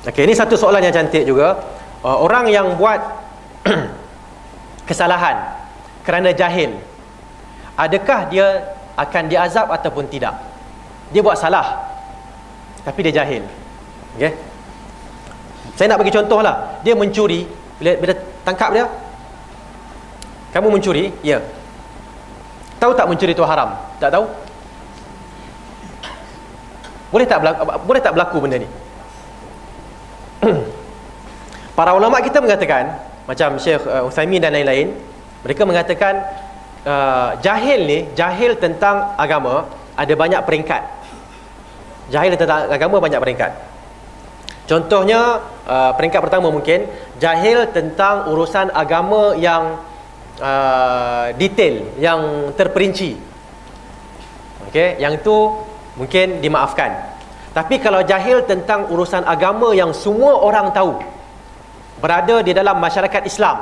Okey, ini satu soalan yang cantik juga. Orang yang buat kesalahan kerana jahil, adakah dia akan diazab ataupun tidak? Dia buat salah tapi dia jahil. Okey. Saya nak bagi contoh lah. Dia mencuri, bila tangkap dia, kamu mencuri, ya. Tahu tak mencuri itu haram? Tak tahu? Boleh tak berlaku benda ni? Para ulama kita mengatakan, macam Syekh Utsaimin dan lain-lain, mereka mengatakan jahil tentang agama ada banyak peringkat. Jahil tentang agama banyak peringkat. Contohnya, peringkat pertama mungkin jahil tentang urusan agama yang detail, yang terperinci. Okey, yang itu mungkin dimaafkan. Tapi kalau jahil tentang urusan agama yang semua orang tahu, berada di dalam masyarakat Islam.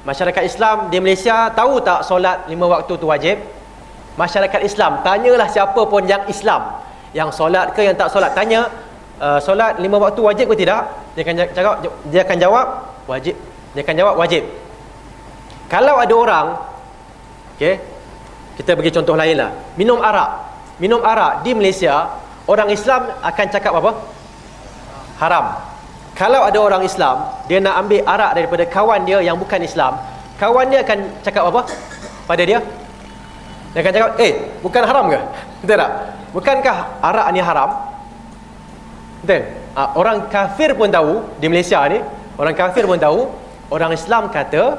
Masyarakat Islam di Malaysia tahu tak solat 5 waktu tu wajib? Masyarakat Islam, tanyalah siapa pun yang Islam, yang solat ke yang tak solat, tanya solat 5 waktu wajib ke tidak? Dia akan jawab wajib. Dia akan jawab wajib. Kalau ada orang, okey, kita bagi contoh lain lah, minum arak di Malaysia, orang Islam akan cakap apa? Haram. Kalau ada orang Islam, dia nak ambil arak daripada kawan dia yang bukan Islam, kawan dia akan cakap apa pada dia? Dia akan cakap, bukan haram ke? Betul tak? Bukankah arak ni haram? Betul? Orang kafir pun tahu, di Malaysia ni, orang kafir pun tahu, orang Islam kata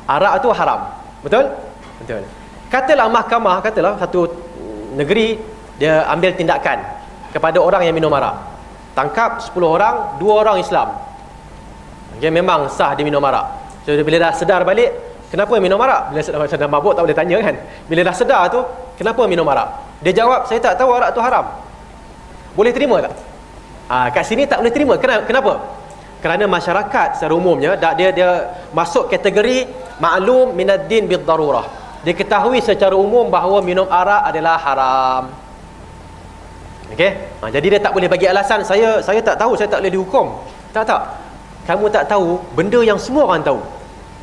arak tu haram. Betul? Betul. Katalah mahkamah, katalah satu negeri dia ambil tindakan kepada orang yang minum arak. Tangkap 10 orang, 2 orang Islam. Okay, memang sah dia minum arak. So bila dah sedar balik, kenapa minum arak? Bila sedar mabuk tak boleh tanya kan. Bila dah sedar tu, kenapa minum arak? Dia jawab, saya tak tahu arak tu haram. Boleh terima tak? Kat sini tak boleh terima. Kenapa? Kerana masyarakat secara umumnya dia masuk kategori ma'lum minad din bid darurah. Dia ketahui secara umum bahawa minum arak adalah haram. Okey? Jadi dia tak boleh bagi alasan saya tak tahu, saya tak boleh dihukum. Tak. Kamu tak tahu benda yang semua orang tahu.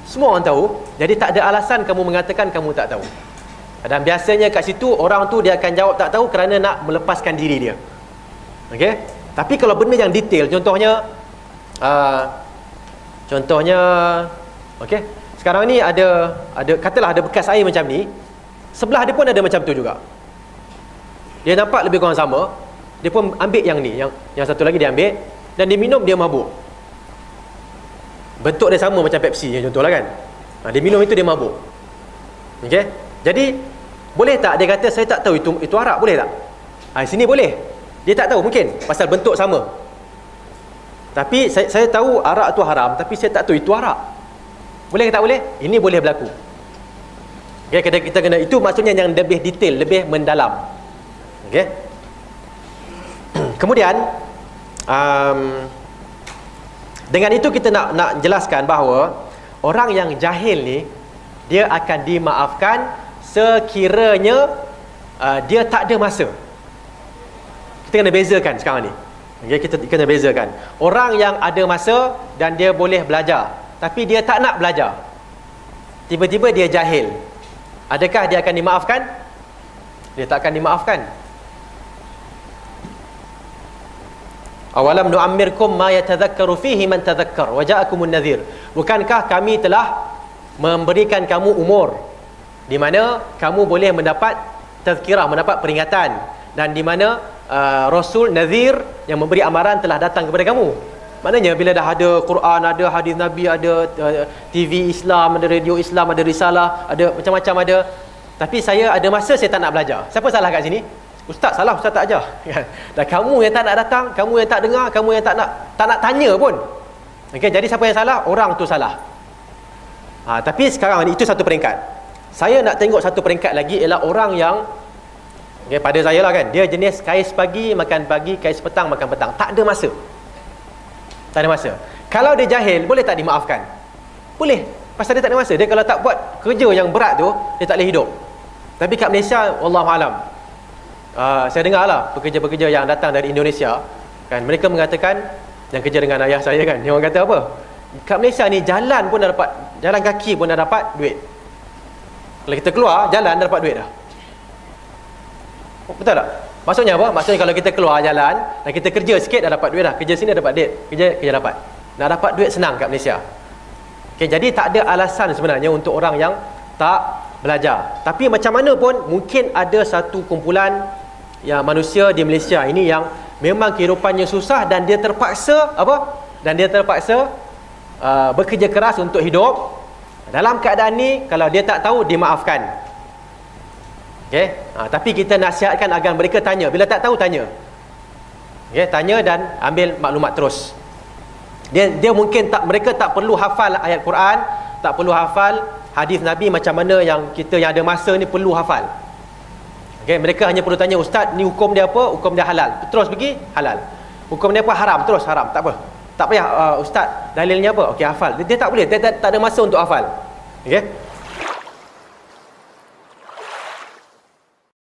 Semua orang tahu, jadi tak ada alasan kamu mengatakan kamu tak tahu. Dan biasanya kat situ orang tu dia akan jawab tak tahu kerana nak melepaskan diri dia. Okey? Tapi kalau benda yang detail, contohnya okey, sekarang ni ada katalah ada bekas air macam ni, sebelah dia pun ada macam tu juga. Dia nampak lebih kurang sama, dia pun ambil yang ni, yang satu lagi dia ambil dan dia minum, dia mabuk. Bentuk dia sama macam Pepsi contohlah kan. Dia minum itu, dia mabuk. Okey? Jadi boleh tak dia kata saya tak tahu itu arak, boleh tak? Sini boleh. Dia tak tahu mungkin pasal bentuk sama. Tapi saya tahu arak tu haram, tapi saya tak tahu itu arak. Boleh ke tak boleh? Ini boleh berlaku. Okay, kita kena, itu maksudnya yang lebih detail, lebih mendalam. Okay. Kemudian dengan itu kita nak jelaskan bahawa orang yang jahil ni, dia akan dimaafkan sekiranya dia tak ada masa. Kita kena bezakan sekarang ni. Okay, kita kena bezakan. Orang yang ada masa dan dia boleh belajar, tapi dia tak nak belajar, tiba-tiba dia jahil, adakah dia akan dimaafkan? Dia tak akan dimaafkan. Awalam nu'ammirkum ma yatadhakkaru fihi man tadhakkar wa ja'akumun nadhir. Bukankah kami telah memberikan kamu umur di mana kamu boleh mendapat tazkirah, mendapat peringatan, dan di mana Rasul Nadhir yang memberi amaran telah datang kepada kamu. Maknanya bila dah ada Quran, ada hadis Nabi, ada TV Islam, ada radio Islam, ada risalah, ada macam-macam ada, tapi saya ada masa saya tak nak belajar. Siapa salah kat sini? Ustaz salah, ustaz tak ajar. Dan kamu yang tak nak datang, kamu yang tak dengar, kamu yang tak nak tanya pun. Okey, jadi siapa yang salah? Orang tu salah. Tapi sekarang ni itu satu peringkat. Saya nak tengok satu peringkat lagi ialah orang yang, okay, pada saya lah kan, dia jenis kais pagi makan pagi, kais petang makan petang, tak ada masa. Tak ada masa. Kalau dia jahil, boleh tak dimaafkan? Boleh. Pasal dia tak ada masa. Dia kalau tak buat kerja yang berat tu, dia tak boleh hidup. Tapi kat Malaysia, wallahualam, saya dengar lah pekerja-pekerja yang datang dari Indonesia kan, mereka mengatakan yang kerja dengan ayah saya kan, dia orang kata apa, kat Malaysia ni jalan pun dah dapat, jalan kaki pun dah dapat duit. Kalau kita keluar jalan dah dapat duit dah. Betul tak? Maksudnya apa? Maksudnya kalau kita keluar jalan dan kita kerja sikit dah dapat duit dah. Kerja sini dapat duit, kerja dapat. Nak dapat duit senang kat Malaysia. Okay, jadi tak ada alasan sebenarnya untuk orang yang tak belajar. Tapi macam mana pun mungkin ada satu kumpulan yang manusia di Malaysia ini yang memang kehidupannya susah dan dia terpaksa apa? Dan dia terpaksa bekerja keras untuk hidup. Dalam keadaan ni kalau dia tak tahu dimaafkan. Okey, tapi kita nasihatkan agar mereka tanya. Bila tak tahu tanya. Okey, tanya dan ambil maklumat terus. Dia mungkin mereka tak perlu hafal ayat Quran, tak perlu hafal hadis Nabi macam mana yang kita yang ada masa ni perlu hafal. Okey, mereka hanya perlu tanya, ustaz ni hukum dia apa? Hukum dia halal. Terus pergi halal. Hukum dia apa? Haram. Terus haram. Tak apa. Tak payah ustaz dalilnya apa? Okey, hafal. Dia tak boleh. Dia tak ada masa untuk hafal. Okey.